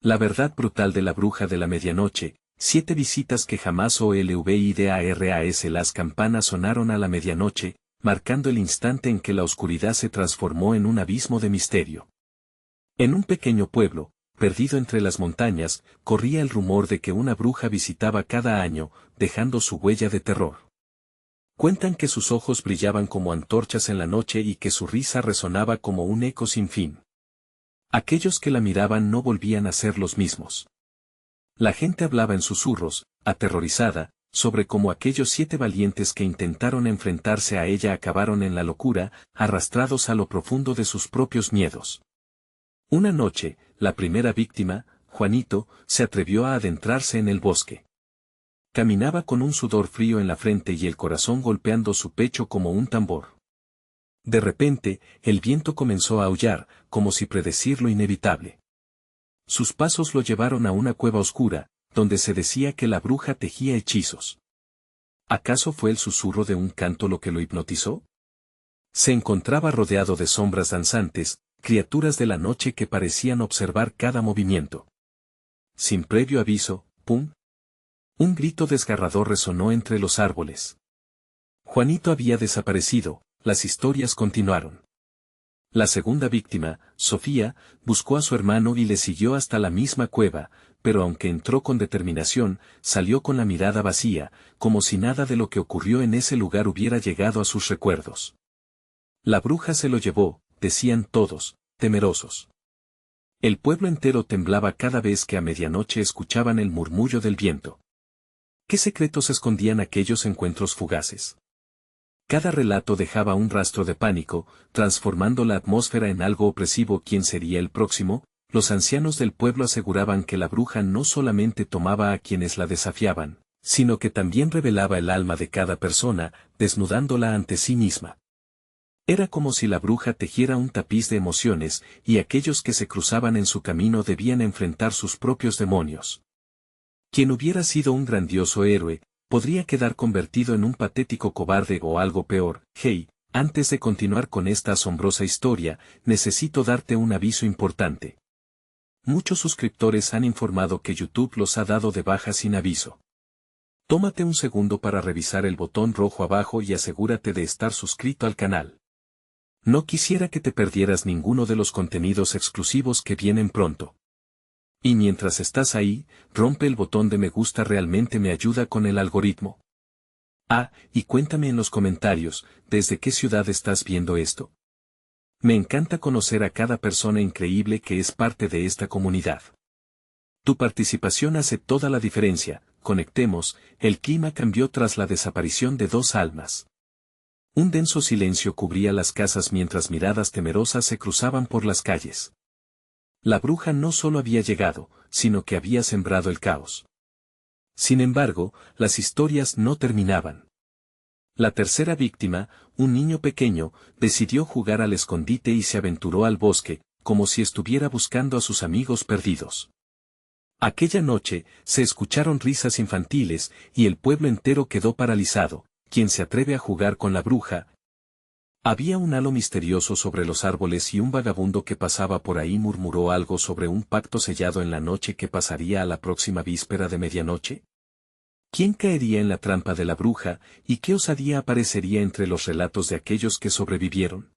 La verdad brutal de la bruja de la medianoche, 7 visitas que jamás olvidarás. Las campanas sonaron a la medianoche, marcando el instante en que la oscuridad se transformó en un abismo de misterio. En un pequeño pueblo, perdido entre las montañas, corría el rumor de que una bruja visitaba cada año, dejando su huella de terror. Cuentan que sus ojos brillaban como antorchas en la noche y que su risa resonaba como un eco sin fin. Aquellos que la miraban no volvían a ser los mismos. La gente hablaba en susurros, aterrorizada, sobre cómo aquellos 7 valientes que intentaron enfrentarse a ella acabaron en la locura, arrastrados a lo profundo de sus propios miedos. Una noche, la primera víctima, Juanito, se atrevió a adentrarse en el bosque. Caminaba con un sudor frío en la frente y el corazón golpeando su pecho como un tambor. De repente, el viento comenzó a aullar, como si predecir lo inevitable. Sus pasos lo llevaron a una cueva oscura, donde se decía que la bruja tejía hechizos. ¿Acaso fue el susurro de un canto lo que lo hipnotizó? Se encontraba rodeado de sombras danzantes, criaturas de la noche que parecían observar cada movimiento. Sin previo aviso, ¡pum! Un grito desgarrador resonó entre los árboles. Juanito había desaparecido, las historias continuaron. La segunda víctima, Sofía, buscó a su hermano y le siguió hasta la misma cueva, pero aunque entró con determinación, salió con la mirada vacía, como si nada de lo que ocurrió en ese lugar hubiera llegado a sus recuerdos. La bruja se lo llevó, decían todos, temerosos. El pueblo entero temblaba cada vez que a medianoche escuchaban el murmullo del viento. ¿Qué secretos escondían aquellos encuentros fugaces? Cada relato dejaba un rastro de pánico, transformando la atmósfera en algo opresivo. ¿Quién sería el próximo? Los ancianos del pueblo aseguraban que la bruja no solamente tomaba a quienes la desafiaban, sino que también revelaba el alma de cada persona, desnudándola ante sí misma. Era como si la bruja tejiera un tapiz de emociones, y aquellos que se cruzaban en su camino debían enfrentar sus propios demonios. Quien hubiera sido un grandioso héroe, podría quedar convertido en un patético cobarde o algo peor. Hey, antes de continuar con esta asombrosa historia, necesito darte un aviso importante. Muchos suscriptores han informado que YouTube los ha dado de baja sin aviso. Tómate un segundo para revisar el botón rojo abajo y asegúrate de estar suscrito al canal. No quisiera que te perdieras ninguno de los contenidos exclusivos que vienen pronto. Y mientras estás ahí, rompe el botón de me gusta, realmente me ayuda con el algoritmo. Ah, y cuéntame en los comentarios, ¿desde qué ciudad estás viendo esto? Me encanta conocer a cada persona increíble que es parte de esta comunidad. Tu participación hace toda la diferencia. Conectemos. El clima cambió tras la desaparición de 2 almas. Un denso silencio cubría las casas mientras miradas temerosas se cruzaban por las calles. La bruja no solo había llegado, sino que había sembrado el caos. Sin embargo, las historias no terminaban. La tercera víctima, un niño pequeño, decidió jugar al escondite y se aventuró al bosque, como si estuviera buscando a sus amigos perdidos. Aquella noche, se escucharon risas infantiles, y el pueblo entero quedó paralizado. ¿Quién se atreve a jugar con la bruja? Había un halo misterioso sobre los árboles y un vagabundo que pasaba por ahí murmuró algo sobre un pacto sellado en la noche que pasaría a la próxima víspera de medianoche. ¿Quién caería en la trampa de la bruja, y qué osadía aparecería entre los relatos de aquellos que sobrevivieron?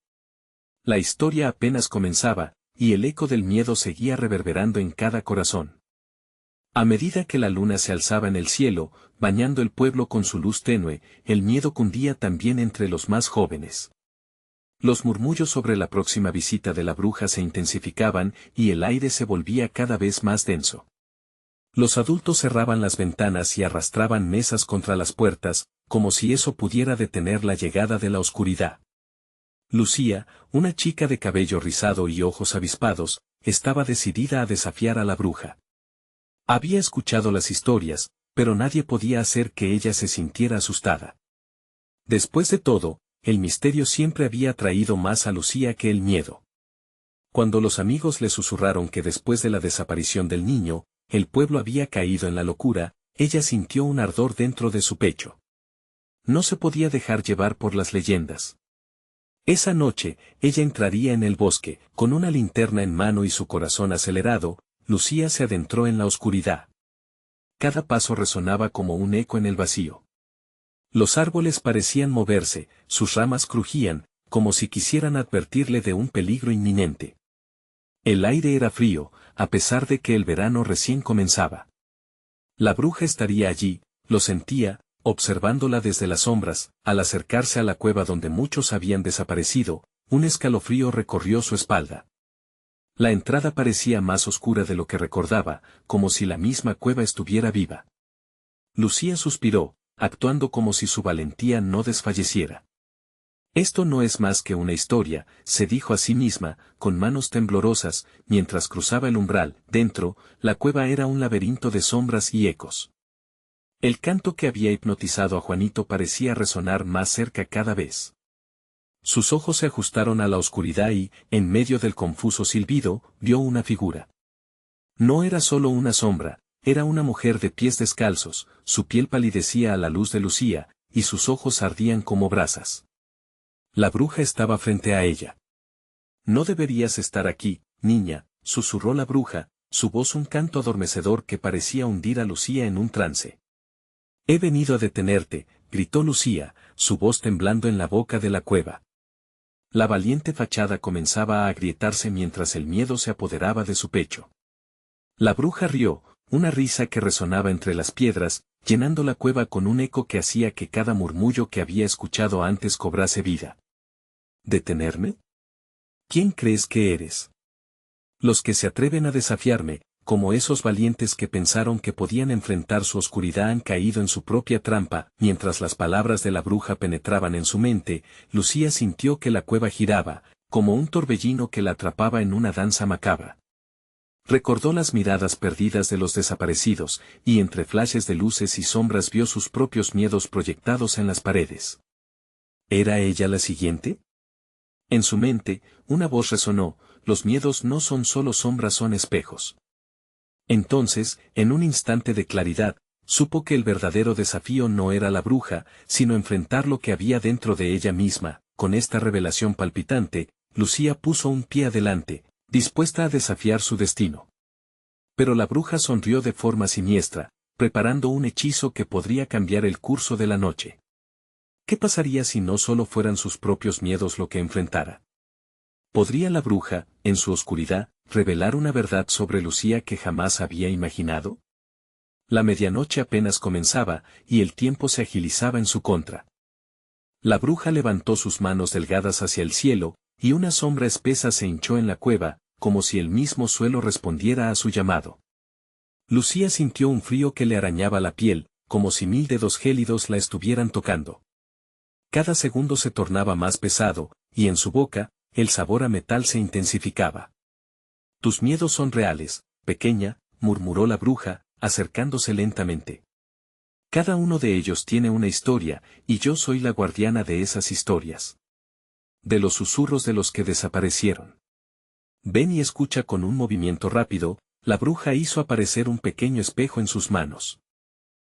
La historia apenas comenzaba, y el eco del miedo seguía reverberando en cada corazón. A medida que la luna se alzaba en el cielo, bañando el pueblo con su luz tenue, el miedo cundía también entre los más jóvenes. Los murmullos sobre la próxima visita de la bruja se intensificaban y el aire se volvía cada vez más denso. Los adultos cerraban las ventanas y arrastraban mesas contra las puertas, como si eso pudiera detener la llegada de la oscuridad. Lucía, una chica de cabello rizado y ojos avispados, estaba decidida a desafiar a la bruja. Había escuchado las historias, pero nadie podía hacer que ella se sintiera asustada. Después de todo, el misterio siempre había atraído más a Lucía que el miedo. Cuando los amigos le susurraron que después de la desaparición del niño, el pueblo había caído en la locura, ella sintió un ardor dentro de su pecho. No se podía dejar llevar por las leyendas. Esa noche, ella entraría en el bosque, con una linterna en mano y su corazón acelerado, Lucía se adentró en la oscuridad. Cada paso resonaba como un eco en el vacío. Los árboles parecían moverse, sus ramas crujían, como si quisieran advertirle de un peligro inminente. El aire era frío, a pesar de que el verano recién comenzaba. La bruja estaría allí, lo sentía, observándola desde las sombras. Al acercarse a la cueva donde muchos habían desaparecido, un escalofrío recorrió su espalda. La entrada parecía más oscura de lo que recordaba, como si la misma cueva estuviera viva. Lucía suspiró, actuando como si su valentía no desfalleciera. Esto no es más que una historia, se dijo a sí misma, con manos temblorosas, mientras cruzaba el umbral. Dentro, la cueva era un laberinto de sombras y ecos. El canto que había hipnotizado a Juanito parecía resonar más cerca cada vez. Sus ojos se ajustaron a la oscuridad y, en medio del confuso silbido, vio una figura. No era solo una sombra, era una mujer de pies descalzos, su piel palidecía a la luz de Lucía, y sus ojos ardían como brasas. La bruja estaba frente a ella. «No deberías estar aquí, niña», susurró la bruja, su voz un canto adormecedor que parecía hundir a Lucía en un trance. «He venido a detenerte», gritó Lucía, su voz temblando en la boca de la cueva. La valiente fachada comenzaba a agrietarse mientras el miedo se apoderaba de su pecho. La bruja rió, una risa que resonaba entre las piedras, llenando la cueva con un eco que hacía que cada murmullo que había escuchado antes cobrase vida. ¿Detenerme? ¿Quién crees que eres? Los que se atreven a desafiarme, como esos valientes que pensaron que podían enfrentar su oscuridad han caído en su propia trampa. Mientras las palabras de la bruja penetraban en su mente, Lucía sintió que la cueva giraba, como un torbellino que la atrapaba en una danza macabra. Recordó las miradas perdidas de los desaparecidos, y entre flashes de luces y sombras vio sus propios miedos proyectados en las paredes. ¿Era ella la siguiente? En su mente, una voz resonó: los miedos no son solo sombras, son espejos. Entonces, en un instante de claridad, supo que el verdadero desafío no era la bruja, sino enfrentar lo que había dentro de ella misma. Con esta revelación palpitante, Lucía puso un pie adelante, dispuesta a desafiar su destino. Pero la bruja sonrió de forma siniestra, preparando un hechizo que podría cambiar el curso de la noche. ¿Qué pasaría si no solo fueran sus propios miedos lo que enfrentara? ¿Podría la bruja, en su oscuridad, revelar una verdad sobre Lucía que jamás había imaginado? La medianoche apenas comenzaba, y el tiempo se agilizaba en su contra. La bruja levantó sus manos delgadas hacia el cielo, y una sombra espesa se hinchó en la cueva, como si el mismo suelo respondiera a su llamado. Lucía sintió un frío que le arañaba la piel, como si 1000 dedos gélidos la estuvieran tocando. Cada segundo se tornaba más pesado, y en su boca, el sabor a metal se intensificaba. «Tus miedos son reales, pequeña», murmuró la bruja, acercándose lentamente. «Cada uno de ellos tiene una historia, y yo soy la guardiana de esas historias. De los susurros de los que desaparecieron. Ven y escucha». Con un movimiento rápido, la bruja hizo aparecer un pequeño espejo en sus manos.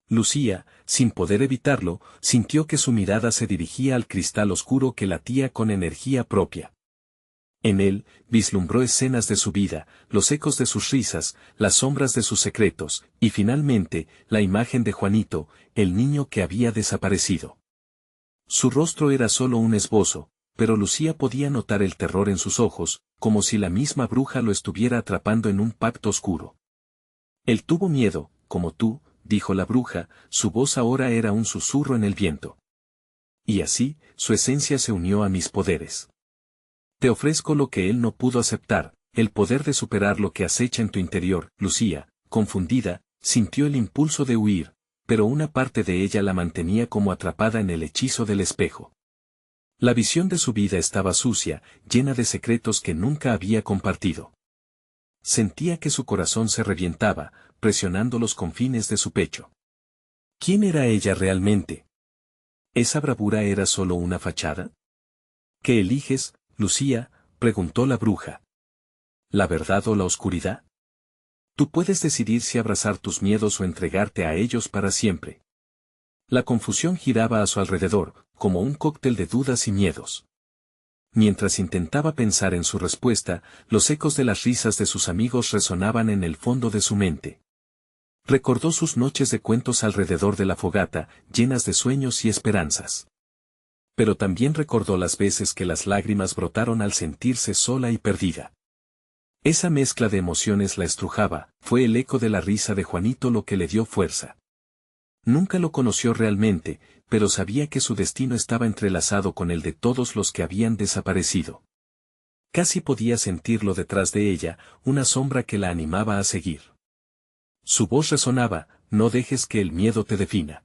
Lucía, sin poder evitarlo, sintió que su mirada se dirigía al cristal oscuro que latía con energía propia. En él, vislumbró escenas de su vida, los ecos de sus risas, las sombras de sus secretos, y finalmente, la imagen de Juanito, el niño que había desaparecido. Su rostro era solo un esbozo, pero Lucía podía notar el terror en sus ojos, como si la misma bruja lo estuviera atrapando en un pacto oscuro. «Él tuvo miedo, como tú», dijo la bruja, su voz ahora era un susurro en el viento. «Y así, su esencia se unió a mis poderes. Te ofrezco lo que él no pudo aceptar, el poder de superar lo que acecha en tu interior». Lucía, confundida, sintió el impulso de huir, pero una parte de ella la mantenía como atrapada en el hechizo del espejo. La visión de su vida estaba sucia, llena de secretos que nunca había compartido. Sentía que su corazón se revientaba, presionando los confines de su pecho. ¿Quién era ella realmente? ¿Esa bravura era solo una fachada? ¿Qué eliges, Lucía?, preguntó la bruja. ¿La verdad o la oscuridad? Tú puedes decidir si abrazar tus miedos o entregarte a ellos para siempre. La confusión giraba a su alrededor, como un cóctel de dudas y miedos. Mientras intentaba pensar en su respuesta, los ecos de las risas de sus amigos resonaban en el fondo de su mente. Recordó sus noches de cuentos alrededor de la fogata, llenas de sueños y esperanzas. Pero también recordó las veces que las lágrimas brotaron al sentirse sola y perdida. Esa mezcla de emociones la estrujaba, fue el eco de la risa de Juanito lo que le dio fuerza. Nunca lo conoció realmente, pero sabía que su destino estaba entrelazado con el de todos los que habían desaparecido. Casi podía sentirlo detrás de ella, una sombra que la animaba a seguir. Su voz resonaba: no dejes que el miedo te defina.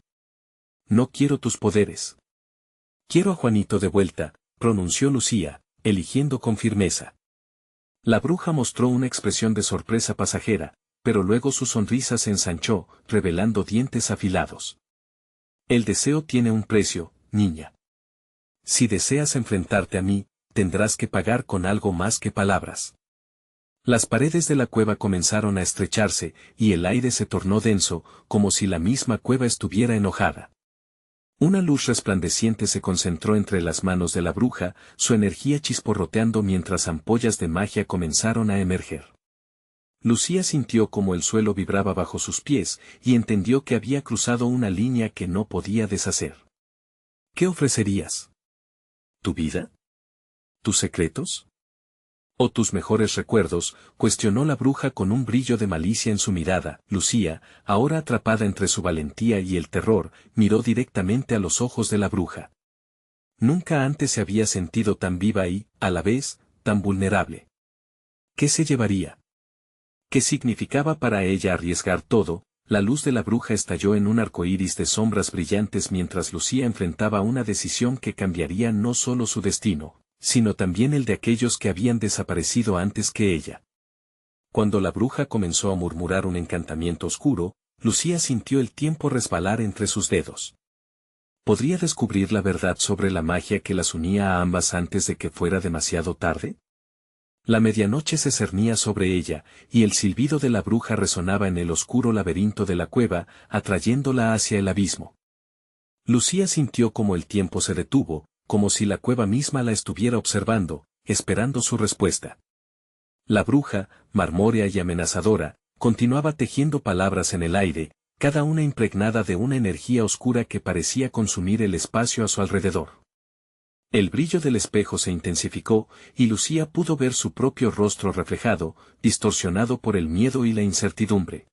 No quiero tus poderes. Quiero a Juanito de vuelta, pronunció Lucía, eligiendo con firmeza. La bruja mostró una expresión de sorpresa pasajera, pero luego su sonrisa se ensanchó, revelando dientes afilados. El deseo tiene un precio, niña. Si deseas enfrentarte a mí, tendrás que pagar con algo más que palabras. Las paredes de la cueva comenzaron a estrecharse, y el aire se tornó denso, como si la misma cueva estuviera enojada. Una luz resplandeciente se concentró entre las manos de la bruja, su energía chisporroteando mientras ampollas de magia comenzaron a emerger. Lucía sintió como el suelo vibraba bajo sus pies, y entendió que había cruzado una línea que no podía deshacer. ¿Qué ofrecerías? ¿Tu vida? ¿Tus secretos? ¿O tus mejores recuerdos?, cuestionó la bruja con un brillo de malicia en su mirada. Lucía, ahora atrapada entre su valentía y el terror, miró directamente a los ojos de la bruja. Nunca antes se había sentido tan viva y, a la vez, tan vulnerable. ¿Qué se llevaría? ¿Qué significaba para ella arriesgar todo? La luz de la bruja estalló en un arcoíris de sombras brillantes mientras Lucía enfrentaba una decisión que cambiaría no solo su destino, sino también el de aquellos que habían desaparecido antes que ella. Cuando la bruja comenzó a murmurar un encantamiento oscuro, Lucía sintió el tiempo resbalar entre sus dedos. ¿Podría descubrir la verdad sobre la magia que las unía a ambas antes de que fuera demasiado tarde? La medianoche se cernía sobre ella, y el silbido de la bruja resonaba en el oscuro laberinto de la cueva, atrayéndola hacia el abismo. Lucía sintió como el tiempo se detuvo, como si la cueva misma la estuviera observando, esperando su respuesta. La bruja, marmórea y amenazadora, continuaba tejiendo palabras en el aire, cada una impregnada de una energía oscura que parecía consumir el espacio a su alrededor. El brillo del espejo se intensificó, y Lucía pudo ver su propio rostro reflejado, distorsionado por el miedo y la incertidumbre.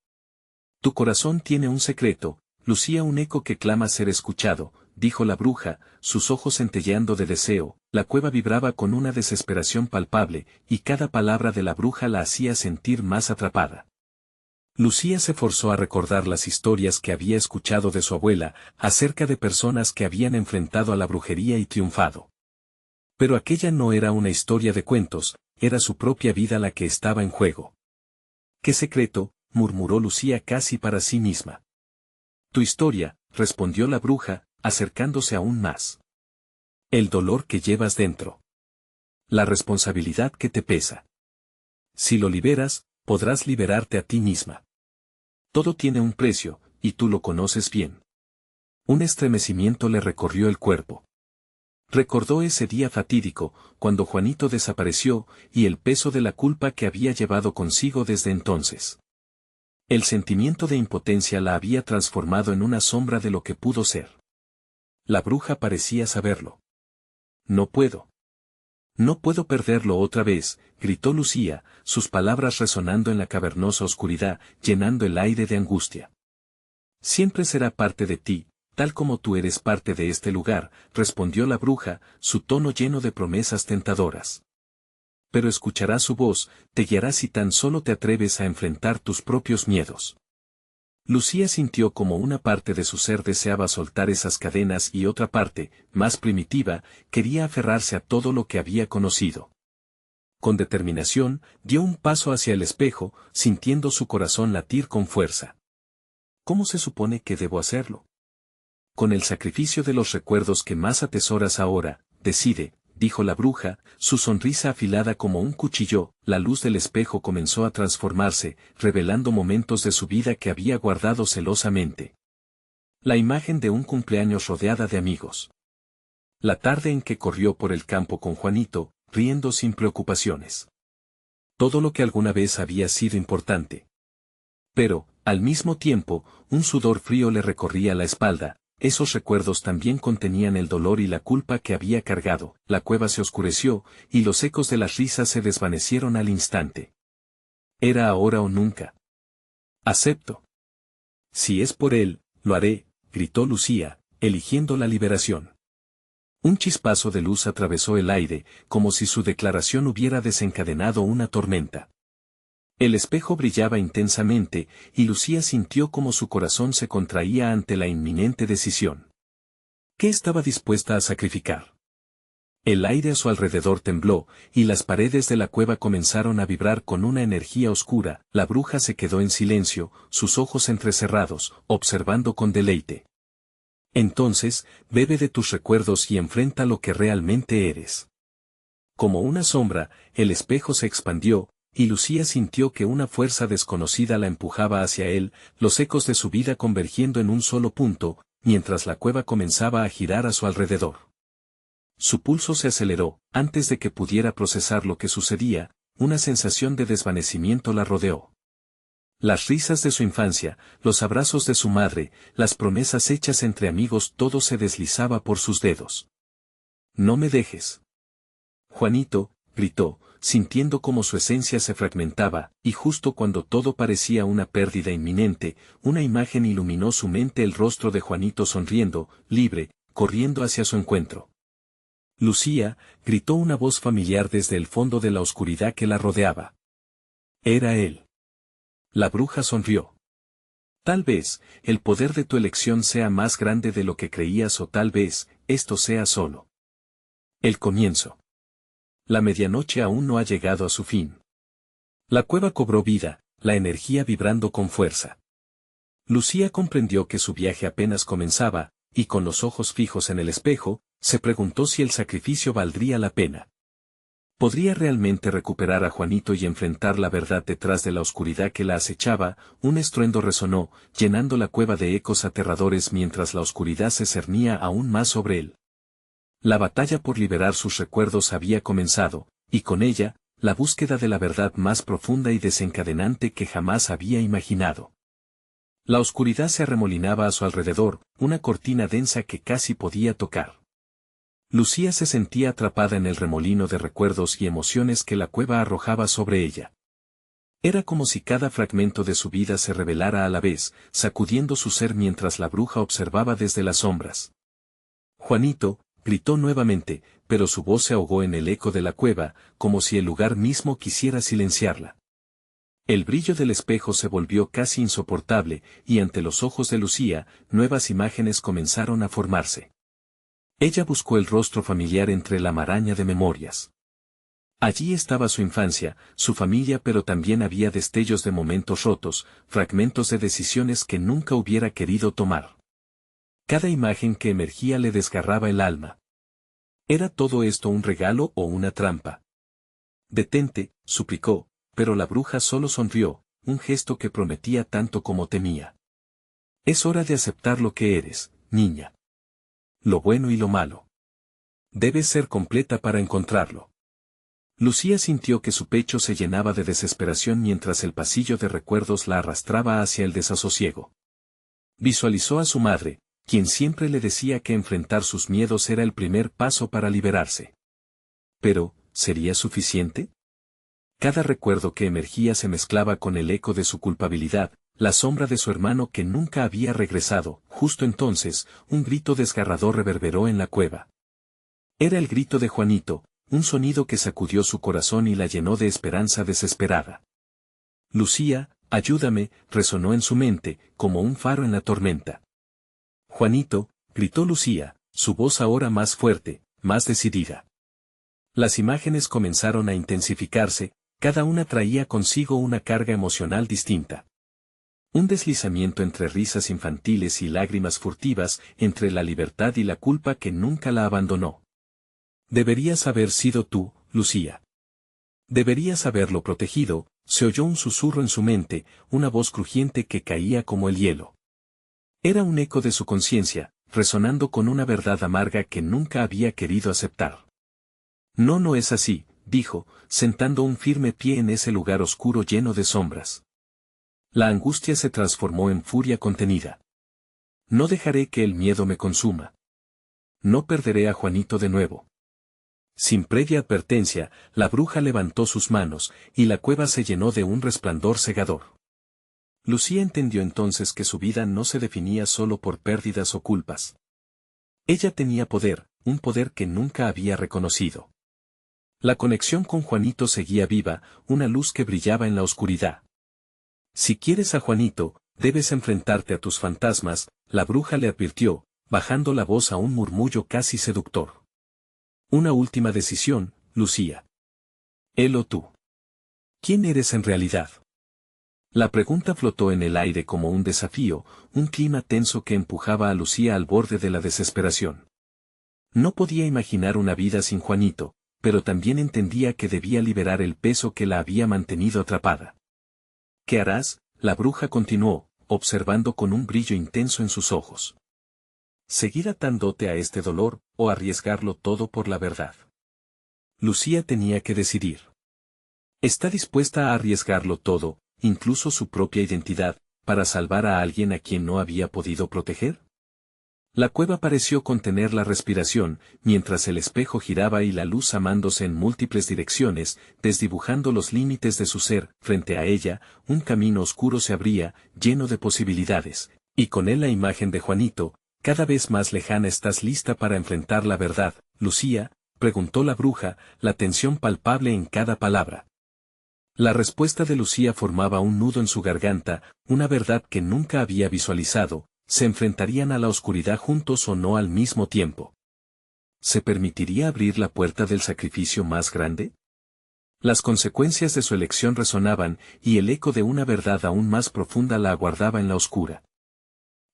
Tu corazón tiene un secreto, Lucía, un eco que clama ser escuchado, dijo la bruja, sus ojos centelleando de deseo. La cueva vibraba con una desesperación palpable, y cada palabra de la bruja la hacía sentir más atrapada. Lucía se forzó a recordar las historias que había escuchado de su abuela, acerca de personas que habían enfrentado a la brujería y triunfado. Pero aquella no era una historia de cuentos, era su propia vida la que estaba en juego. ¿Qué secreto?, murmuró Lucía casi para sí misma. Tu historia, respondió la bruja, acercándose aún más. El dolor que llevas dentro. La responsabilidad que te pesa. Si lo liberas, podrás liberarte a ti misma. Todo tiene un precio, y tú lo conoces bien. Un estremecimiento le recorrió el cuerpo. Recordó ese día fatídico, cuando Juanito desapareció, y el peso de la culpa que había llevado consigo desde entonces. El sentimiento de impotencia la había transformado en una sombra de lo que pudo ser. La bruja parecía saberlo. No puedo. No puedo perderlo otra vez, gritó Lucía, sus palabras resonando en la cavernosa oscuridad, llenando el aire de angustia. Siempre será parte de ti, tal como tú eres parte de este lugar, respondió la bruja, su tono lleno de promesas tentadoras. Pero escucharás su voz, te guiará si tan solo te atreves a enfrentar tus propios miedos. Lucía sintió como una parte de su ser deseaba soltar esas cadenas y otra parte, más primitiva, quería aferrarse a todo lo que había conocido. Con determinación, dio un paso hacia el espejo, sintiendo su corazón latir con fuerza. ¿Cómo se supone que debo hacerlo? Con el sacrificio de los recuerdos que más atesoras ahora, decide, dijo la bruja, su sonrisa afilada como un cuchillo. La luz del espejo comenzó a transformarse, revelando momentos de su vida que había guardado celosamente. La imagen de un cumpleaños rodeada de amigos. la tarde en que corrió por el campo con Juanito, riendo sin preocupaciones. Todo lo que alguna vez había sido importante. Pero, al mismo tiempo, un sudor frío le recorría la espalda. Esos recuerdos también contenían el dolor y la culpa que había cargado. La cueva se oscureció, y los ecos de las risas se desvanecieron al instante. Era ahora o nunca. Acepto. Si es por él, lo haré, gritó Lucía, eligiendo la liberación. Un chispazo de luz atravesó el aire, como si su declaración hubiera desencadenado una tormenta. El espejo brillaba intensamente, y Lucía sintió como su corazón se contraía ante la inminente decisión. ¿Qué estaba dispuesta a sacrificar? El aire a su alrededor tembló, y las paredes de la cueva comenzaron a vibrar con una energía oscura. La bruja se quedó en silencio, sus ojos entrecerrados, observando con deleite. Entonces, bebe de tus recuerdos y enfrenta lo que realmente eres. Como una sombra, el espejo se expandió, y Lucía sintió que una fuerza desconocida la empujaba hacia él, los ecos de su vida convergiendo en un solo punto, mientras la cueva comenzaba a girar a su alrededor. Su pulso se aceleró, antes de que pudiera procesar lo que sucedía, una sensación de desvanecimiento la rodeó. Las risas de su infancia, los abrazos de su madre, las promesas hechas entre amigos, todo se deslizaba por sus dedos. «No me dejes». Juanito, gritó, sintiendo como su esencia se fragmentaba, y justo cuando todo parecía una pérdida inminente, una imagen iluminó su mente: el rostro de Juanito sonriendo, libre, corriendo hacia su encuentro. «Lucía», gritó una voz familiar desde el fondo de la oscuridad que la rodeaba. Era él. La bruja sonrió. «Tal vez, el poder de tu elección sea más grande de lo que creías, o tal vez, esto sea solo el comienzo. La medianoche aún no ha llegado a su fin». La cueva cobró vida, la energía vibrando con fuerza. Lucía comprendió que su viaje apenas comenzaba, y con los ojos fijos en el espejo, se preguntó si el sacrificio valdría la pena. ¿Podría realmente recuperar a Juanito y enfrentar la verdad detrás de la oscuridad que la acechaba? Un estruendo resonó, llenando la cueva de ecos aterradores mientras la oscuridad se cernía aún más sobre él. La batalla por liberar sus recuerdos había comenzado, y con ella, la búsqueda de la verdad más profunda y desencadenante que jamás había imaginado. La oscuridad se arremolinaba a su alrededor, una cortina densa que casi podía tocar. Lucía se sentía atrapada en el remolino de recuerdos y emociones que la cueva arrojaba sobre ella. Era como si cada fragmento de su vida se revelara a la vez, sacudiendo su ser mientras la bruja observaba desde las sombras. «Juanito», gritó nuevamente, pero su voz se ahogó en el eco de la cueva, como si el lugar mismo quisiera silenciarla. El brillo del espejo se volvió casi insoportable, y ante los ojos de Lucía, nuevas imágenes comenzaron a formarse. Ella buscó el rostro familiar entre la maraña de memorias. Allí estaba su infancia, su familia, pero también había destellos de momentos rotos, fragmentos de decisiones que nunca hubiera querido tomar. Cada imagen que emergía le desgarraba el alma. ¿Era todo esto un regalo o una trampa? «Detente», suplicó, pero la bruja solo sonrió, un gesto que prometía tanto como temía. «Es hora de aceptar lo que eres, niña. Lo bueno y lo malo. Debes ser completa para encontrarlo». Lucía sintió que su pecho se llenaba de desesperación mientras el pasillo de recuerdos la arrastraba hacia el desasosiego. Visualizó a su madre, quien siempre le decía que enfrentar sus miedos era el primer paso para liberarse. Pero, ¿sería suficiente? Cada recuerdo que emergía se mezclaba con el eco de su culpabilidad, la sombra de su hermano que nunca había regresado. Justo entonces, un grito desgarrador reverberó en la cueva. Era el grito de Juanito, un sonido que sacudió su corazón y la llenó de esperanza desesperada. «Lucía, ayúdame», resonó en su mente, como un faro en la tormenta. «Juanito», gritó Lucía, su voz ahora más fuerte, más decidida. Las imágenes comenzaron a intensificarse, cada una traía consigo una carga emocional distinta. Un deslizamiento entre risas infantiles y lágrimas furtivas, entre la libertad y la culpa que nunca la abandonó. «Deberías haber sido tú, Lucía. Deberías haberlo protegido», se oyó un susurro en su mente, una voz crujiente que caía como el hielo. Era un eco de su conciencia, resonando con una verdad amarga que nunca había querido aceptar. No, no es así, dijo, sentando un firme pie en ese lugar oscuro lleno de sombras. La angustia se transformó en furia contenida. No dejaré que el miedo me consuma. No perderé a Juanito de nuevo. Sin previa advertencia, la bruja levantó sus manos, y la cueva se llenó de un resplandor cegador. Lucía entendió entonces que su vida no se definía solo por pérdidas o culpas. Ella tenía poder, un poder que nunca había reconocido. La conexión con Juanito seguía viva, una luz que brillaba en la oscuridad. Si quieres a Juanito, debes enfrentarte a tus fantasmas, la bruja le advirtió, bajando la voz a un murmullo casi seductor. Una última decisión, Lucía. ¿Él o tú? ¿Quién eres en realidad? La pregunta flotó en el aire como un desafío, un clima tenso que empujaba a Lucía al borde de la desesperación. No podía imaginar una vida sin Juanito, pero también entendía que debía liberar el peso que la había mantenido atrapada. ¿Qué harás?, la bruja continuó, observando con un brillo intenso en sus ojos. ¿Seguir atándote a este dolor, o arriesgarlo todo por la verdad? Lucía tenía que decidir. ¿Está dispuesta a arriesgarlo todo, incluso su propia identidad, para salvar a alguien a quien no había podido proteger? La cueva pareció contener la respiración, mientras el espejo giraba y la luz amándose en múltiples direcciones, desdibujando los límites de su ser. Frente a ella, un camino oscuro se abría, lleno de posibilidades, y con él la imagen de Juanito. Cada vez más lejana. ¿Estás lista para enfrentar la verdad, Lucía?, preguntó la bruja, la tensión palpable en cada palabra. La respuesta de Lucía formaba un nudo en su garganta, una verdad que nunca había visualizado. ¿Se enfrentarían a la oscuridad juntos o no al mismo tiempo? ¿Se permitiría abrir la puerta del sacrificio más grande? Las consecuencias de su elección resonaban, y el eco de una verdad aún más profunda la aguardaba en la oscura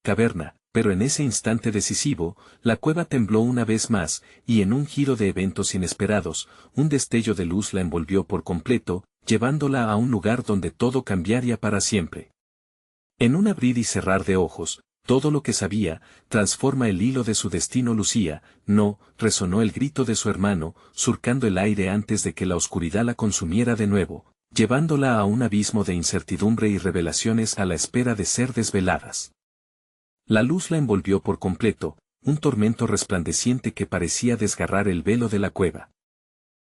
caverna, pero en ese instante decisivo, la cueva tembló una vez más, y en un giro de eventos inesperados, un destello de luz la envolvió por completo, llevándola a un lugar donde todo cambiaría para siempre. En un abrir y cerrar de ojos, todo lo que sabía, transforma el hilo de su destino. Lucía, no, resonó el grito de su hermano, surcando el aire antes de que la oscuridad la consumiera de nuevo, llevándola a un abismo de incertidumbre y revelaciones a la espera de ser desveladas. La luz la envolvió por completo, un tormento resplandeciente que parecía desgarrar el velo de la cueva.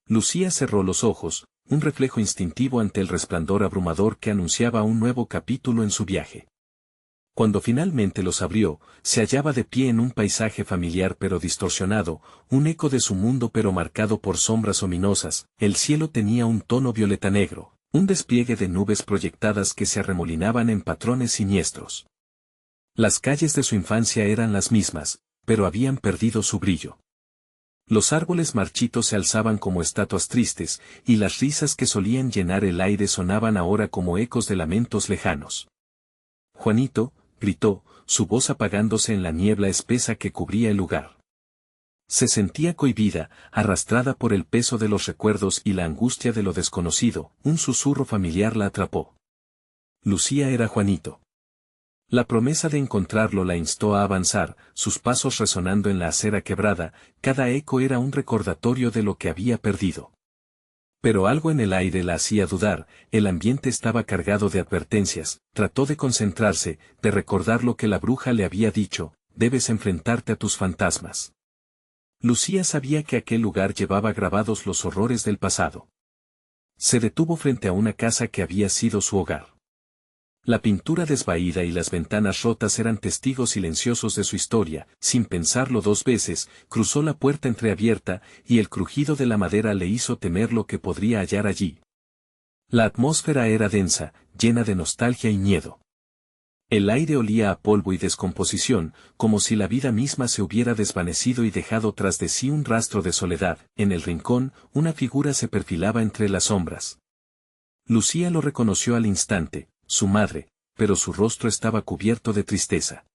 Lucía cerró los ojos, un reflejo instintivo ante el resplandor abrumador que anunciaba un nuevo capítulo en su viaje. Cuando finalmente los abrió, se hallaba de pie en un paisaje familiar pero distorsionado, un eco de su mundo pero marcado por sombras ominosas. El cielo tenía un tono violeta negro, un despliegue de nubes proyectadas que se arremolinaban en patrones siniestros. Las calles de su infancia eran las mismas, pero habían perdido su brillo. Los árboles marchitos se alzaban como estatuas tristes, y las risas que solían llenar el aire sonaban ahora como ecos de lamentos lejanos. Juanito, gritó, su voz apagándose en la niebla espesa que cubría el lugar. Se sentía cohibida, arrastrada por el peso de los recuerdos y la angustia de lo desconocido. Un susurro familiar la atrapó. Lucía era Juanito. La promesa de encontrarlo la instó a avanzar, sus pasos resonando en la acera quebrada, cada eco era un recordatorio de lo que había perdido. Pero algo en el aire la hacía dudar, el ambiente estaba cargado de advertencias. Trató de concentrarse, de recordar lo que la bruja le había dicho: debes enfrentarte a tus fantasmas. Lucía sabía que aquel lugar llevaba grabados los horrores del pasado. Se detuvo frente a una casa que había sido su hogar. La pintura desvaída y las ventanas rotas eran testigos silenciosos de su historia. Sin pensarlo dos veces, cruzó la puerta entreabierta, y el crujido de la madera le hizo temer lo que podría hallar allí. La atmósfera era densa, llena de nostalgia y miedo. El aire olía a polvo y descomposición, como si la vida misma se hubiera desvanecido y dejado tras de sí un rastro de soledad. En el rincón, una figura se perfilaba entre las sombras. Lucía lo reconoció al instante, su madre, pero su rostro estaba cubierto de tristeza.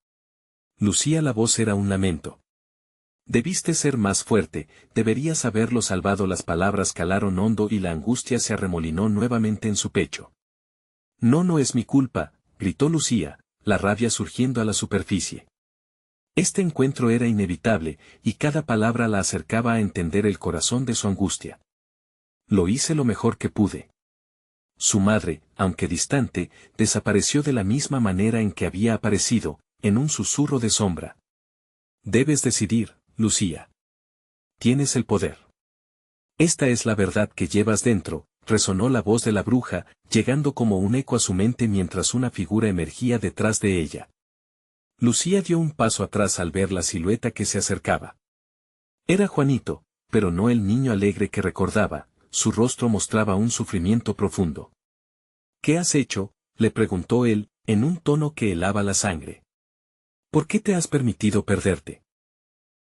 Lucía, la voz era un lamento. Debiste ser más fuerte, deberías haberlo salvado. Las palabras calaron hondo y la angustia se arremolinó nuevamente en su pecho. No, no es mi culpa, gritó Lucía, la rabia surgiendo a la superficie. Este encuentro era inevitable, y cada palabra la acercaba a entender el corazón de su angustia. Lo hice lo mejor que pude. Su madre, aunque distante, desapareció de la misma manera en que había aparecido, en un susurro de sombra. Debes decidir, Lucía. Tienes el poder. Esta es la verdad que llevas dentro, resonó la voz de la bruja, llegando como un eco a su mente mientras una figura emergía detrás de ella. Lucía dio un paso atrás al ver la silueta que se acercaba. Era Juanito, pero no el niño alegre que recordaba, su rostro mostraba un sufrimiento profundo. ¿Qué has hecho?, le preguntó él, en un tono que helaba la sangre. ¿Por qué te has permitido perderte?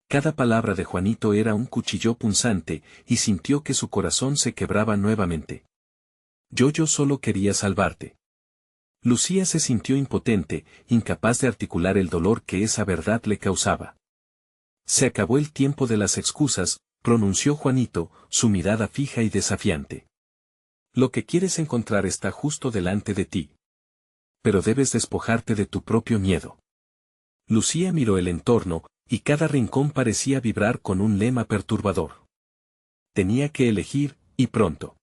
Cada palabra de Juanito era un cuchillo punzante, y sintió que su corazón se quebraba nuevamente. Yo solo quería salvarte. Lucía se sintió impotente, incapaz de articular el dolor que esa verdad le causaba. Se acabó el tiempo de las excusas, pronunció Juanito, su mirada fija y desafiante. Lo que quieres encontrar está justo delante de ti. Pero debes despojarte de tu propio miedo. Lucía miró el entorno, y cada rincón parecía vibrar con un lema perturbador. Tenía que elegir, y pronto.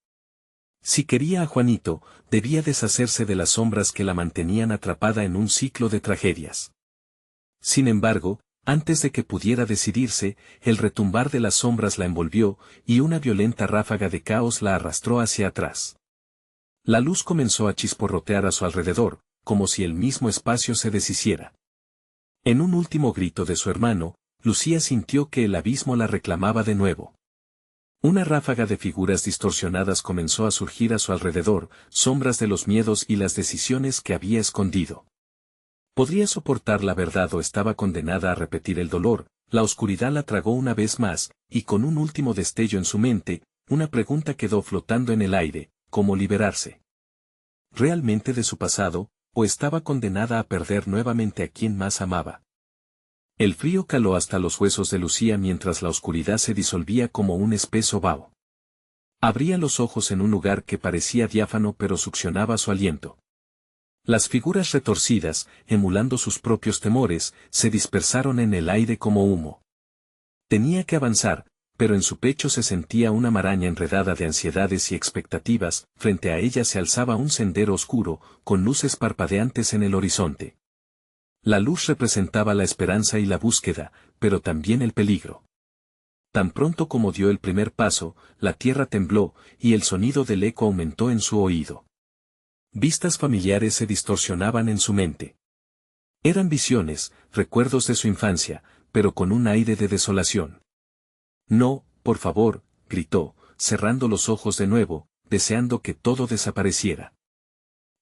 Si quería a Juanito, debía deshacerse de las sombras que la mantenían atrapada en un ciclo de tragedias. Sin embargo, antes de que pudiera decidirse, el retumbar de las sombras la envolvió, y una violenta ráfaga de caos la arrastró hacia atrás. La luz comenzó a chisporrotear a su alrededor, como si el mismo espacio se deshiciera. En un último grito de su hermano, Lucía sintió que el abismo la reclamaba de nuevo. Una ráfaga de figuras distorsionadas comenzó a surgir a su alrededor, sombras de los miedos y las decisiones que había escondido. ¿Podría soportar la verdad o estaba condenada a repetir el dolor? La oscuridad la tragó una vez más, y con un último destello en su mente, una pregunta quedó flotando en el aire: ¿cómo liberarse? ¿Realmente de su pasado, o estaba condenada a perder nuevamente a quien más amaba? El frío caló hasta los huesos de Lucía mientras la oscuridad se disolvía como un espeso vaho. Abría los ojos en un lugar que parecía diáfano pero succionaba su aliento. Las figuras retorcidas, emulando sus propios temores, se dispersaron en el aire como humo. Tenía que avanzar, pero en su pecho se sentía una maraña enredada de ansiedades y expectativas. Frente a ella se alzaba un sendero oscuro, con luces parpadeantes en el horizonte. La luz representaba la esperanza y la búsqueda, pero también el peligro. Tan pronto como dio el primer paso, la tierra tembló, y el sonido del eco aumentó en su oído. Vistas familiares se distorsionaban en su mente. Eran visiones, recuerdos de su infancia, pero con un aire de desolación. No, por favor, gritó, cerrando los ojos de nuevo, deseando que todo desapareciera.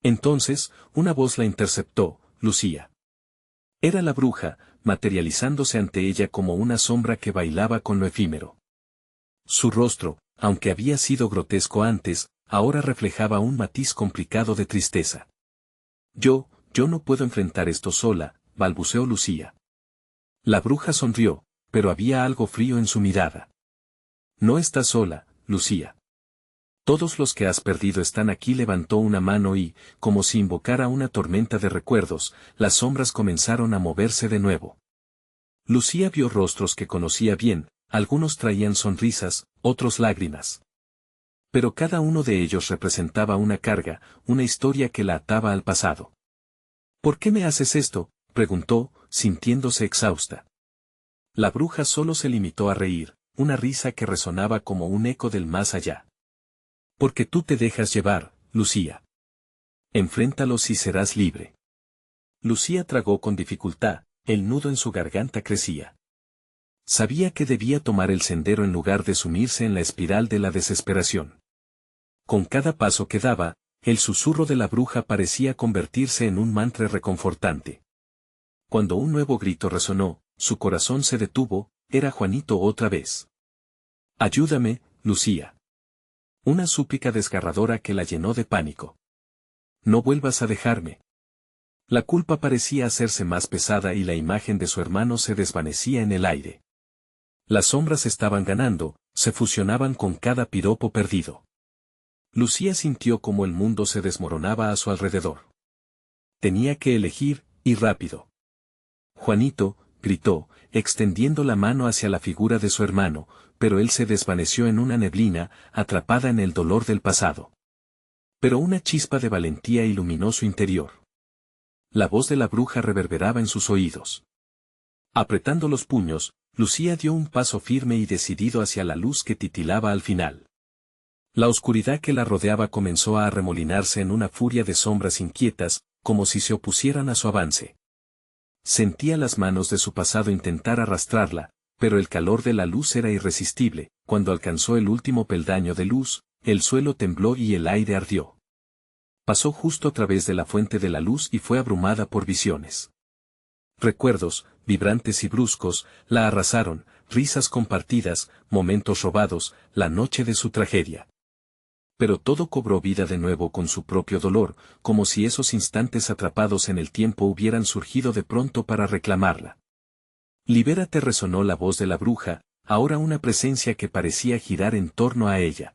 Entonces, una voz la interceptó: Lucía. Era la bruja, materializándose ante ella como una sombra que bailaba con lo efímero. Su rostro, aunque había sido grotesco antes, ahora reflejaba un matiz complicado de tristeza. Yo no puedo enfrentar esto sola, balbuceó Lucía. La bruja sonrió, pero había algo frío en su mirada. No estás sola, Lucía. Todos los que has perdido están aquí. Levantó una mano y, como si invocara una tormenta de recuerdos, las sombras comenzaron a moverse de nuevo. Lucía vio rostros que conocía bien, algunos traían sonrisas, otros lágrimas. Pero cada uno de ellos representaba una carga, una historia que la ataba al pasado. ¿Por qué me haces esto?, preguntó, sintiéndose exhausta. La bruja solo se limitó a reír, una risa que resonaba como un eco del más allá. Porque tú te dejas llevar, Lucía. Enfréntalos y serás libre. Lucía tragó con dificultad, el nudo en su garganta crecía. Sabía que debía tomar el sendero en lugar de sumirse en la espiral de la desesperación. Con cada paso que daba, el susurro de la bruja parecía convertirse en un mantra reconfortante. Cuando un nuevo grito resonó, su corazón se detuvo. Era Juanito otra vez. Ayúdame, Lucía. Una súplica desgarradora que la llenó de pánico. No vuelvas a dejarme. La culpa parecía hacerse más pesada y la imagen de su hermano se desvanecía en el aire. Las sombras estaban ganando, se fusionaban con cada piropo perdido. Lucía sintió como el mundo se desmoronaba a su alrededor. Tenía que elegir, y rápido. Juanito, gritó, extendiendo la mano hacia la figura de su hermano, pero él se desvaneció en una neblina, atrapada en el dolor del pasado. Pero una chispa de valentía iluminó su interior. La voz de la bruja reverberaba en sus oídos. Apretando los puños, Lucía dio un paso firme y decidido hacia la luz que titilaba al final. La oscuridad que la rodeaba comenzó a arremolinarse en una furia de sombras inquietas, como si se opusieran a su avance. Sentía las manos de su pasado intentar arrastrarla, pero el calor de la luz era irresistible. Cuando alcanzó el último peldaño de luz, el suelo tembló y el aire ardió. Pasó justo a través de la fuente de la luz y fue abrumada por visiones. Recuerdos, vibrantes y bruscos, la arrasaron, risas compartidas, momentos robados, la noche de su tragedia. Pero todo cobró vida de nuevo con su propio dolor, como si esos instantes atrapados en el tiempo hubieran surgido de pronto para reclamarla. Libérate, resonó la voz de la bruja, ahora una presencia que parecía girar en torno a ella.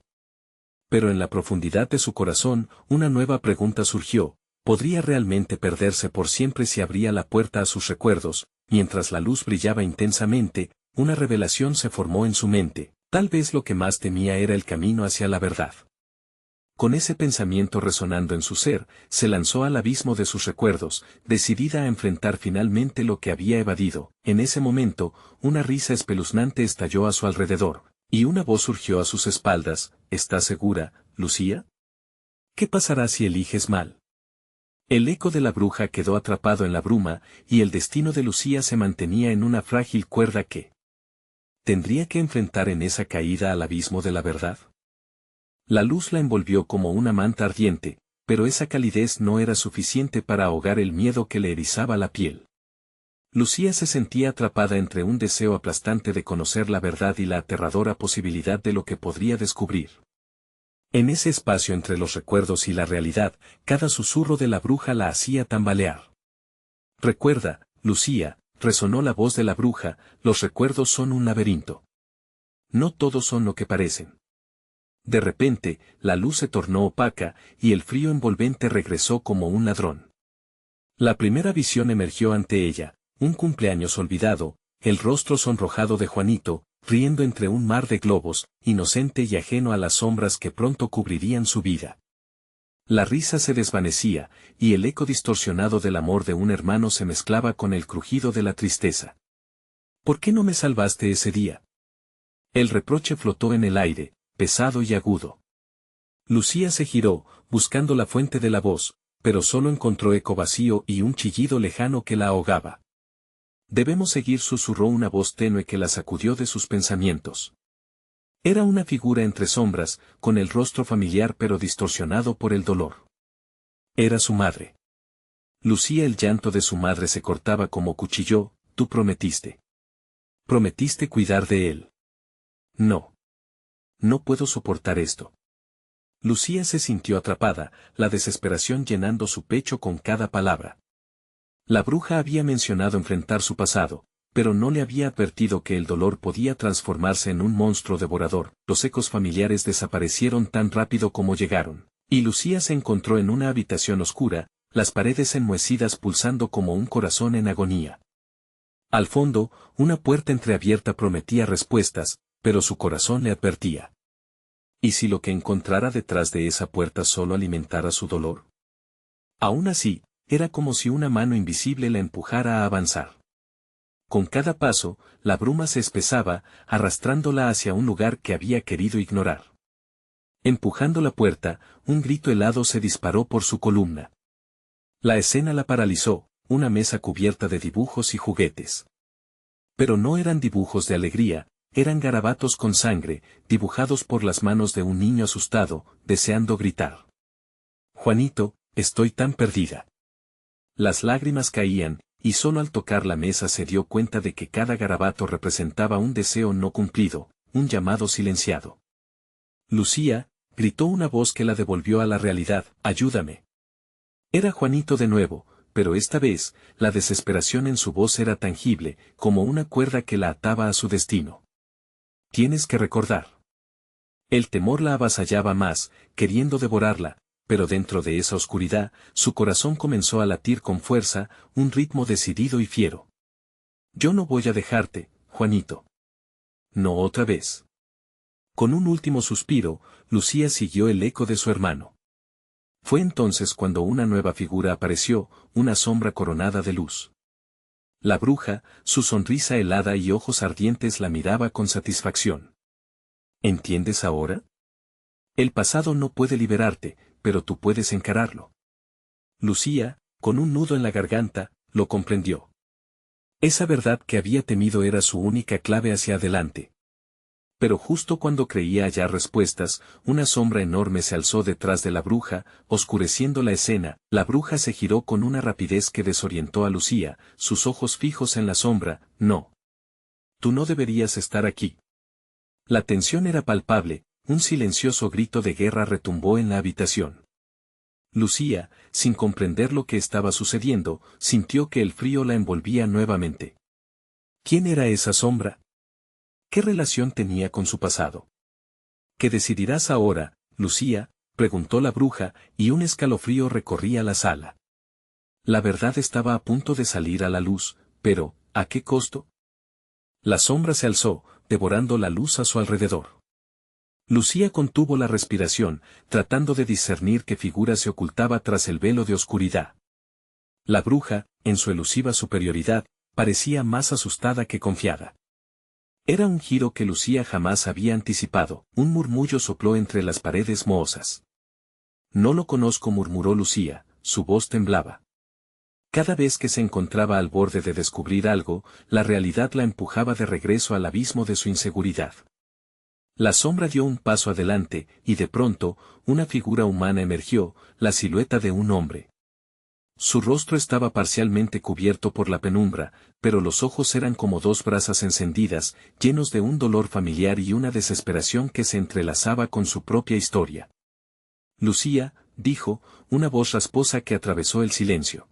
Pero en la profundidad de su corazón, una nueva pregunta surgió: ¿podría realmente perderse por siempre si abría la puerta a sus recuerdos? Mientras la luz brillaba intensamente, una revelación se formó en su mente: tal vez lo que más temía era el camino hacia la verdad. Con ese pensamiento resonando en su ser, se lanzó al abismo de sus recuerdos, decidida a enfrentar finalmente lo que había evadido. En ese momento, una risa espeluznante estalló a su alrededor, y una voz surgió a sus espaldas: ¿estás segura, Lucía? ¿Qué pasará si eliges mal? El eco de la bruja quedó atrapado en la bruma, y el destino de Lucía se mantenía en una frágil cuerda que tendría que enfrentar en esa caída al abismo de la verdad. La luz la envolvió como una manta ardiente, pero esa calidez no era suficiente para ahogar el miedo que le erizaba la piel. Lucía se sentía atrapada entre un deseo aplastante de conocer la verdad y la aterradora posibilidad de lo que podría descubrir. En ese espacio entre los recuerdos y la realidad, cada susurro de la bruja la hacía tambalear. Recuerda, Lucía, resonó la voz de la bruja, los recuerdos son un laberinto. No todos son lo que parecen. De repente, la luz se tornó opaca, y el frío envolvente regresó como un ladrón. La primera visión emergió ante ella: un cumpleaños olvidado, el rostro sonrojado de Juanito, riendo entre un mar de globos, inocente y ajeno a las sombras que pronto cubrirían su vida. La risa se desvanecía, y el eco distorsionado del amor de un hermano se mezclaba con el crujido de la tristeza. ¿Por qué no me salvaste ese día? El reproche flotó en el aire, pesado y agudo. Lucía se giró, buscando la fuente de la voz, pero solo encontró eco vacío y un chillido lejano que la ahogaba. Debemos seguir, susurró una voz tenue que la sacudió de sus pensamientos. Era una figura entre sombras, con el rostro familiar pero distorsionado por el dolor. Era su madre. Lucía, el llanto de su madre se cortaba como cuchillo: tú prometiste. Prometiste cuidar de él. No. No puedo soportar esto. Lucía se sintió atrapada, la desesperación llenando su pecho con cada palabra. La bruja había mencionado enfrentar su pasado, pero no le había advertido que el dolor podía transformarse en un monstruo devorador. Los ecos familiares desaparecieron tan rápido como llegaron, y Lucía se encontró en una habitación oscura, las paredes enmohecidas pulsando como un corazón en agonía. Al fondo, una puerta entreabierta prometía respuestas, pero su corazón le advertía. ¿Y si lo que encontrara detrás de esa puerta solo alimentara su dolor? Aún así, era como si una mano invisible la empujara a avanzar. Con cada paso, la bruma se espesaba, arrastrándola hacia un lugar que había querido ignorar. Empujando la puerta, un grito helado se disparó por su columna. La escena la paralizó: una mesa cubierta de dibujos y juguetes. Pero no eran dibujos de alegría, eran garabatos con sangre, dibujados por las manos de un niño asustado, deseando gritar. Juanito, estoy tan perdida. Las lágrimas caían, y solo al tocar la mesa se dio cuenta de que cada garabato representaba un deseo no cumplido, un llamado silenciado. Lucía, gritó una voz que la devolvió a la realidad: ayúdame. Era Juanito de nuevo, pero esta vez, la desesperación en su voz era tangible, como una cuerda que la ataba a su destino. Tienes que recordar. El temor la avasallaba más, queriendo devorarla, pero dentro de esa oscuridad, su corazón comenzó a latir con fuerza, un ritmo decidido y fiero. Yo no voy a dejarte, Juanito. No otra vez. Con un último suspiro, Lucía siguió el eco de su hermano. Fue entonces cuando una nueva figura apareció, una sombra coronada de luz. La bruja, su sonrisa helada y ojos ardientes la miraba con satisfacción. ¿Entiendes ahora? El pasado no puede liberarte, pero tú puedes encararlo. Lucía, con un nudo en la garganta, lo comprendió. Esa verdad que había temido era su única clave hacia adelante. Pero justo cuando creía hallar respuestas, una sombra enorme se alzó detrás de la bruja, oscureciendo la escena. La bruja se giró con una rapidez que desorientó a Lucía, sus ojos fijos en la sombra. No. Tú no deberías estar aquí. La tensión era palpable, un silencioso grito de guerra retumbó en la habitación. Lucía, sin comprender lo que estaba sucediendo, sintió que el frío la envolvía nuevamente. ¿Quién era esa sombra? ¿Qué relación tenía con su pasado? ¿Qué decidirás ahora, Lucía?, preguntó la bruja, y un escalofrío recorría la sala. La verdad estaba a punto de salir a la luz, pero, ¿a qué costo? La sombra se alzó, devorando la luz a su alrededor. Lucía contuvo la respiración, tratando de discernir qué figura se ocultaba tras el velo de oscuridad. La bruja, en su elusiva superioridad, parecía más asustada que confiada. Era un giro que Lucía jamás había anticipado. Un murmullo sopló entre las paredes mohosas. No lo conozco, murmuró Lucía, su voz temblaba. Cada vez que se encontraba al borde de descubrir algo, la realidad la empujaba de regreso al abismo de su inseguridad. La sombra dio un paso adelante, y de pronto, una figura humana emergió, la silueta de un hombre. Su rostro estaba parcialmente cubierto por la penumbra, pero los ojos eran como dos brasas encendidas, llenos de un dolor familiar y una desesperación que se entrelazaba con su propia historia. Lucía, dijo, una voz rasposa que atravesó el silencio.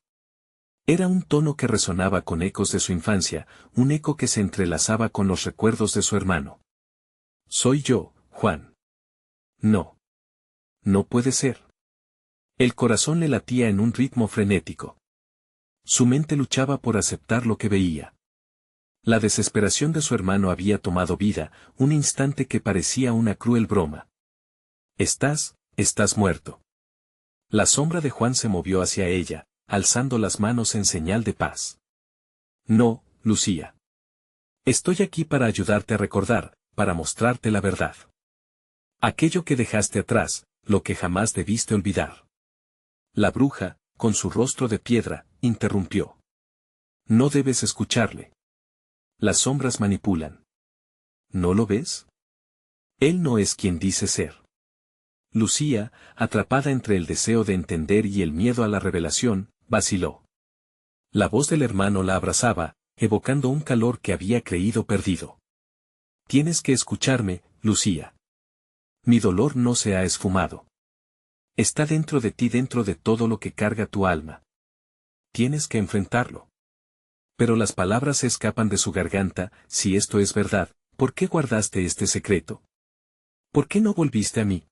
Era un tono que resonaba con ecos de su infancia, un eco que se entrelazaba con los recuerdos de su hermano. Soy yo, Juan. No. No puede ser. El corazón le latía en un ritmo frenético. Su mente luchaba por aceptar lo que veía. La desesperación de su hermano había tomado vida, un instante que parecía una cruel broma. Estás muerto. La sombra de Juan se movió hacia ella, alzando las manos en señal de paz. No, Lucía. Estoy aquí para ayudarte a recordar, para mostrarte la verdad. Aquello que dejaste atrás, lo que jamás debiste olvidar. La bruja, con su rostro de piedra, interrumpió. No debes escucharle. Las sombras manipulan. ¿No lo ves? Él no es quien dice ser. Lucía, atrapada entre el deseo de entender y el miedo a la revelación, vaciló. La voz del hermano la abrazaba, evocando un calor que había creído perdido. Tienes que escucharme, Lucía. Mi dolor no se ha esfumado. Está dentro de ti, dentro de todo lo que carga tu alma. Tienes que enfrentarlo. Pero las palabras se escapan de su garganta. Si esto es verdad, ¿por qué guardaste este secreto? ¿Por qué no volviste a mí?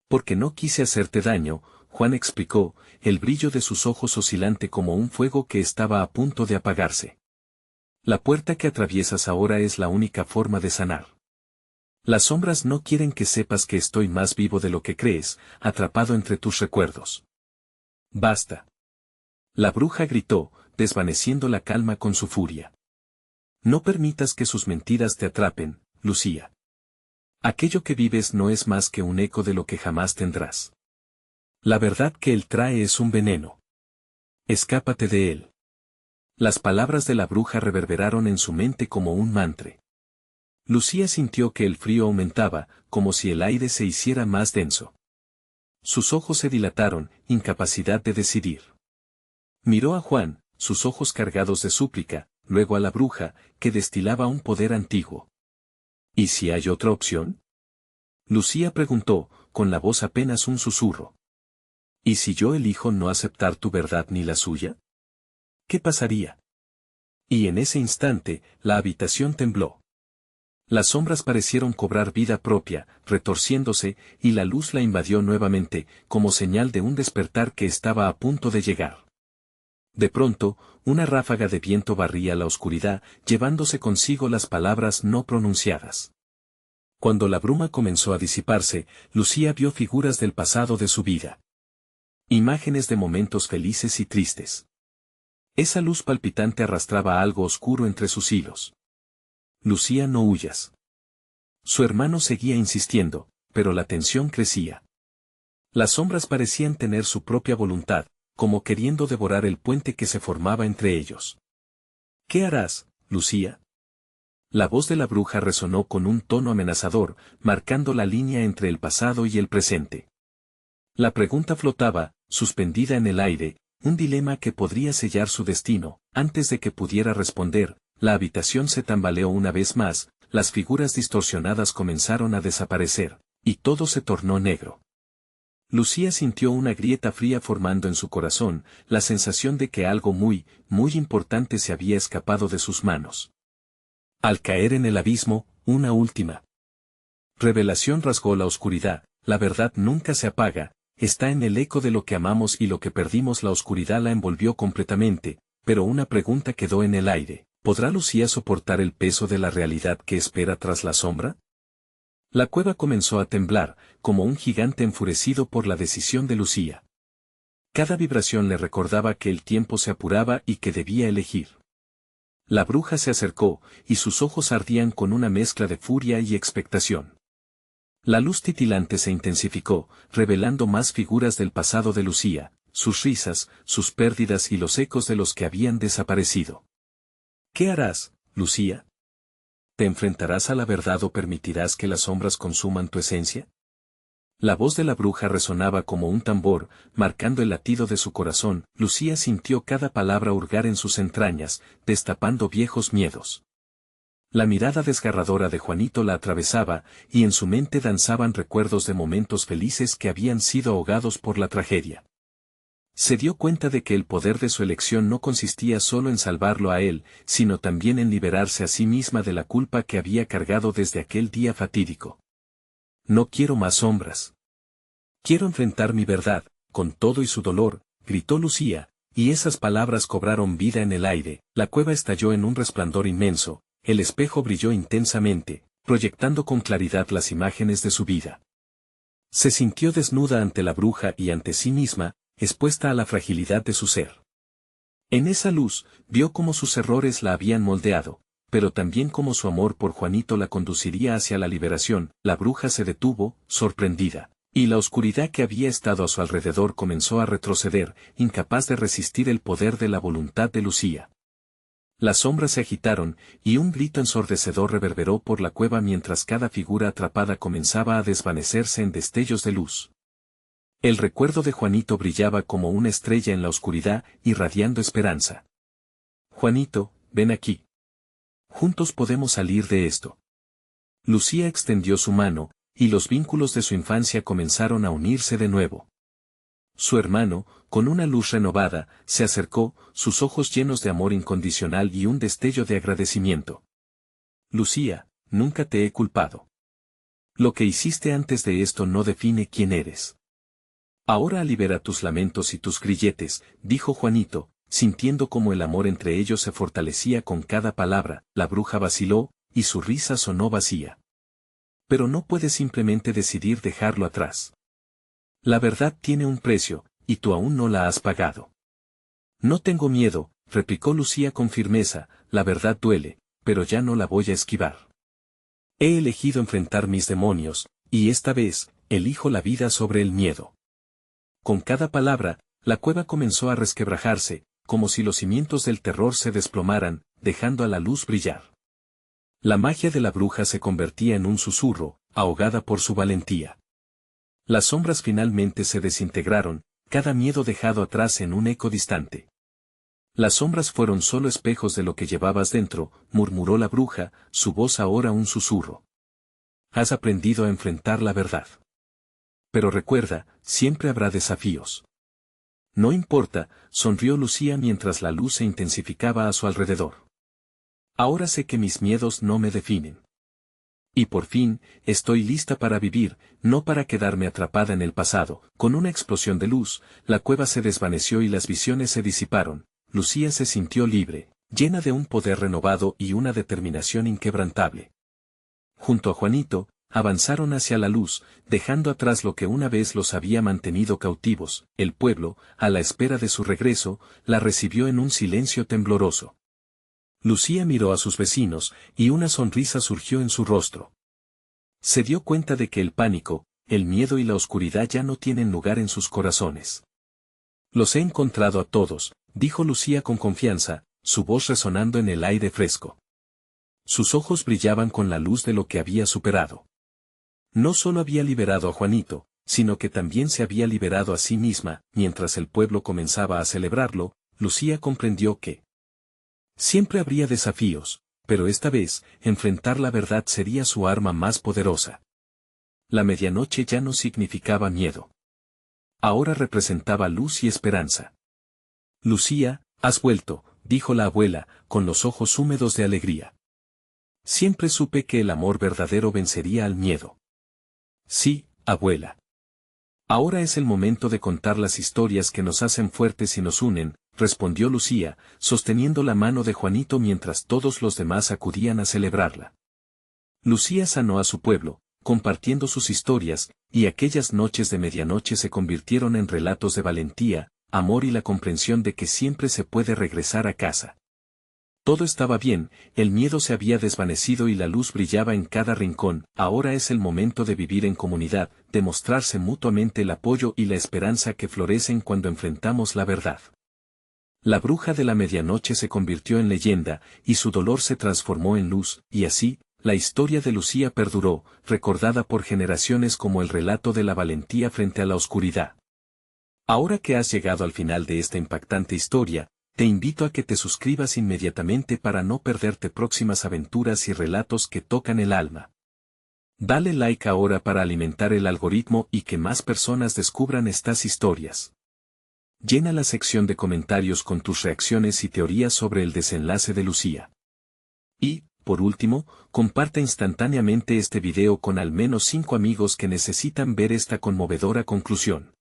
Porque no quise hacerte daño, Juan explicó, el brillo de sus ojos oscilante como un fuego que estaba a punto de apagarse. La puerta que atraviesas ahora es la única forma de sanar. Las sombras no quieren que sepas que estoy más vivo de lo que crees, atrapado entre tus recuerdos. Basta. La bruja gritó, desvaneciendo la calma con su furia. No permitas que sus mentiras te atrapen, Lucía. Aquello que vives no es más que un eco de lo que jamás tendrás. La verdad que él trae es un veneno. Escápate de él. Las palabras de la bruja reverberaron en su mente como un mantra. Lucía sintió que el frío aumentaba, como si el aire se hiciera más denso. Sus ojos se dilataron, incapacidad de decidir. Miró a Juan, sus ojos cargados de súplica, luego a la bruja, que destilaba un poder antiguo. ¿Y si hay otra opción? Lucía preguntó, con la voz apenas un susurro. ¿Y si yo elijo no aceptar tu verdad ni la suya? ¿Qué pasaría? Y en ese instante, la habitación tembló. Las sombras parecieron cobrar vida propia, retorciéndose, y la luz la invadió nuevamente, como señal de un despertar que estaba a punto de llegar. De pronto, una ráfaga de viento barría la oscuridad, llevándose consigo las palabras no pronunciadas. Cuando la bruma comenzó a disiparse, Lucía vio figuras del pasado de su vida. Imágenes de momentos felices y tristes. Esa luz palpitante arrastraba algo oscuro entre sus hilos. Lucía, no huyas. Su hermano seguía insistiendo, pero la tensión crecía. Las sombras parecían tener su propia voluntad, como queriendo devorar el puente que se formaba entre ellos. ¿Qué harás, Lucía? La voz de la bruja resonó con un tono amenazador, marcando la línea entre el pasado y el presente. La pregunta flotaba, suspendida en el aire, un dilema que podría sellar su destino. Antes de que pudiera responder, la habitación se tambaleó una vez más, las figuras distorsionadas comenzaron a desaparecer, y todo se tornó negro. Lucía sintió una grieta fría formando en su corazón, la sensación de que algo muy, muy importante se había escapado de sus manos. Al caer en el abismo, una última revelación rasgó la oscuridad. La verdad nunca se apaga, está en el eco de lo que amamos y lo que perdimos. La oscuridad la envolvió completamente, pero una pregunta quedó en el aire: ¿podrá Lucía soportar el peso de la realidad que espera tras la sombra? La cueva comenzó a temblar, como un gigante enfurecido por la decisión de Lucía. Cada vibración le recordaba que el tiempo se apuraba y que debía elegir. La bruja se acercó, y sus ojos ardían con una mezcla de furia y expectación. La luz titilante se intensificó, revelando más figuras del pasado de Lucía, sus risas, sus pérdidas y los ecos de los que habían desaparecido. ¿Qué harás, Lucía? ¿Te enfrentarás a la verdad o permitirás que las sombras consuman tu esencia? La voz de la bruja resonaba como un tambor, marcando el latido de su corazón. Lucía sintió cada palabra hurgar en sus entrañas, destapando viejos miedos. La mirada desgarradora de Juanito la atravesaba, y en su mente danzaban recuerdos de momentos felices que habían sido ahogados por la tragedia. Se dio cuenta de que el poder de su elección no consistía solo en salvarlo a él, sino también en liberarse a sí misma de la culpa que había cargado desde aquel día fatídico. No quiero más sombras. Quiero enfrentar mi verdad, con todo y su dolor, gritó Lucía, y esas palabras cobraron vida en el aire. La cueva estalló en un resplandor inmenso, el espejo brilló intensamente, proyectando con claridad las imágenes de su vida. Se sintió desnuda ante la bruja y ante sí misma, expuesta a la fragilidad de su ser. En esa luz, vio cómo sus errores la habían moldeado, pero también cómo su amor por Juanito la conduciría hacia la liberación. La bruja se detuvo, sorprendida, y la oscuridad que había estado a su alrededor comenzó a retroceder, incapaz de resistir el poder de la voluntad de Lucía. Las sombras se agitaron, y un grito ensordecedor reverberó por la cueva mientras cada figura atrapada comenzaba a desvanecerse en destellos de luz. El recuerdo de Juanito brillaba como una estrella en la oscuridad, irradiando esperanza. Juanito, ven aquí. Juntos podemos salir de esto. Lucía extendió su mano, y los vínculos de su infancia comenzaron a unirse de nuevo. Su hermano, con una luz renovada, se acercó, sus ojos llenos de amor incondicional y un destello de agradecimiento. Lucía, nunca te he culpado. Lo que hiciste antes de esto no define quién eres. Ahora libera tus lamentos y tus grilletes, dijo Juanito, sintiendo cómo el amor entre ellos se fortalecía con cada palabra. La bruja vaciló, y su risa sonó vacía. Pero no puedes simplemente decidir dejarlo atrás. La verdad tiene un precio, y tú aún no la has pagado. No tengo miedo, replicó Lucía con firmeza, la verdad duele, pero ya no la voy a esquivar. He elegido enfrentar mis demonios, y esta vez, elijo la vida sobre el miedo. Con cada palabra, la cueva comenzó a resquebrajarse, como si los cimientos del terror se desplomaran, dejando a la luz brillar. La magia de la bruja se convertía en un susurro, ahogada por su valentía. Las sombras finalmente se desintegraron, cada miedo dejado atrás en un eco distante. Las sombras fueron solo espejos de lo que llevabas dentro, murmuró la bruja, su voz ahora un susurro. Has aprendido a enfrentar la verdad. Pero recuerda, siempre habrá desafíos. No importa, sonrió Lucía mientras la luz se intensificaba a su alrededor. Ahora sé que mis miedos no me definen. Y por fin, estoy lista para vivir, no para quedarme atrapada en el pasado. Con una explosión de luz, la cueva se desvaneció y las visiones se disiparon. Lucía se sintió libre, llena de un poder renovado y una determinación inquebrantable. Junto a Juanito, avanzaron hacia la luz, dejando atrás lo que una vez los había mantenido cautivos. El pueblo, a la espera de su regreso, la recibió en un silencio tembloroso. Lucía miró a sus vecinos, y una sonrisa surgió en su rostro. Se dio cuenta de que el pánico, el miedo y la oscuridad ya no tienen lugar en sus corazones. Los he encontrado a todos, dijo Lucía con confianza, su voz resonando en el aire fresco. Sus ojos brillaban con la luz de lo que había superado. No solo había liberado a Juanito, sino que también se había liberado a sí misma. Mientras el pueblo comenzaba a celebrarlo, Lucía comprendió que siempre habría desafíos, pero esta vez, enfrentar la verdad sería su arma más poderosa. La medianoche ya no significaba miedo. Ahora representaba luz y esperanza. Lucía, has vuelto, dijo la abuela, con los ojos húmedos de alegría. Siempre supe que el amor verdadero vencería al miedo. Sí, abuela. Ahora es el momento de contar las historias que nos hacen fuertes y nos unen, respondió Lucía, sosteniendo la mano de Juanito mientras todos los demás acudían a celebrarla. Lucía sanó a su pueblo, compartiendo sus historias, y aquellas noches de medianoche se convirtieron en relatos de valentía, amor y la comprensión de que siempre se puede regresar a casa. Todo estaba bien, el miedo se había desvanecido y la luz brillaba en cada rincón. Ahora es el momento de vivir en comunidad, de mostrarse mutuamente el apoyo y la esperanza que florecen cuando enfrentamos la verdad. La bruja de la medianoche se convirtió en leyenda, y su dolor se transformó en luz, y así, la historia de Lucía perduró, recordada por generaciones como el relato de la valentía frente a la oscuridad. Ahora que has llegado al final de esta impactante historia, te invito a que te suscribas inmediatamente para no perderte próximas aventuras y relatos que tocan el alma. Dale like ahora para alimentar el algoritmo y que más personas descubran estas historias. Llena la sección de comentarios con tus reacciones y teorías sobre el desenlace de Lucía. Y, por último, comparte instantáneamente este video con al menos 5 amigos que necesitan ver esta conmovedora conclusión.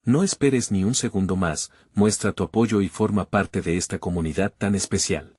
No esperes ni un segundo más, muestra tu apoyo y forma parte de esta comunidad tan especial.